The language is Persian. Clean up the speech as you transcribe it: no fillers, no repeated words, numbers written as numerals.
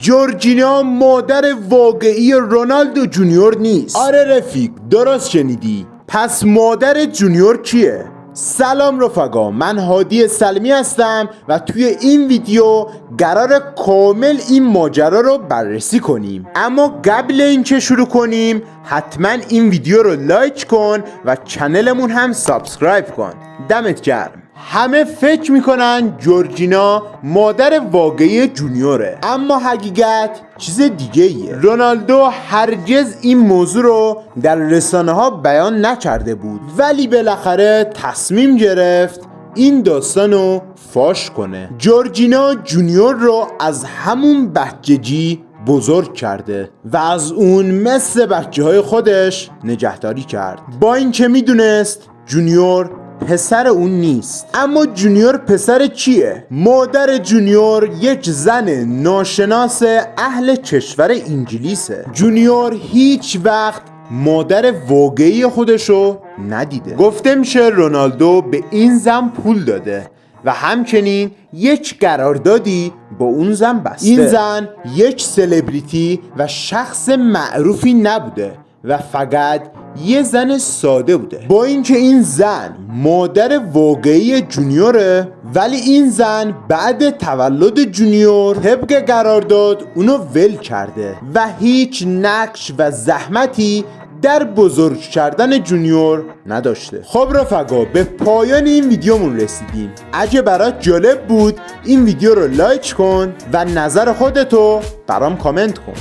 جورجینا مادر واقعی رونالدو جونیور نیست. آره رفیق، درست شنیدی. پس مادر جونیور کیه؟ سلام رفقا، من هادی سلمی هستم و توی این ویدیو قرار کامل این ماجرا رو بررسی کنیم. اما قبل اینکه شروع کنیم حتما این ویدیو رو لایک کن و چنلمون هم سابسکرایب کن. دمت گرم. همه فکر میکنن جورجینا مادر واقعی جونیوره، اما حقیقت چیز دیگه ایه. رونالدو هرگز این موضوع رو در رسانه ها بیان نکرده بود، ولی بالاخره تصمیم گرفت این داستان رو فاش کنه. جورجینا جونیور رو از همون بچگی بزرگ کرده و از اون مثل بچه های خودش نگهداری کرد، با اینکه میدونست جونیور پسر اون نیست. اما جونیور پسر کیه؟ مادر جونیور یک زن ناشناس اهل کشور انگلیسه. جونیور هیچ وقت مادر واقعی خودشو ندیده. گفته میشه رونالدو به این زن پول داده و همچنین یک قراردادی با اون زن بسته. این زن یک سلبریتی و شخص معروفی نبوده و فقط یه زن ساده بوده. با اینکه این زن مادر واقعی جونیوره، ولی این زن بعد تولد جونیور طبق قرارداد اونو ول کرده و هیچ نقش و زحمتی در بزرگ کردن جونیور نداشته. خب رفقا، به پایان این ویدیومون رسیدیم. اگه برات جالب بود این ویدیو رو لایک کن و نظر خودتو برام کامنت کن.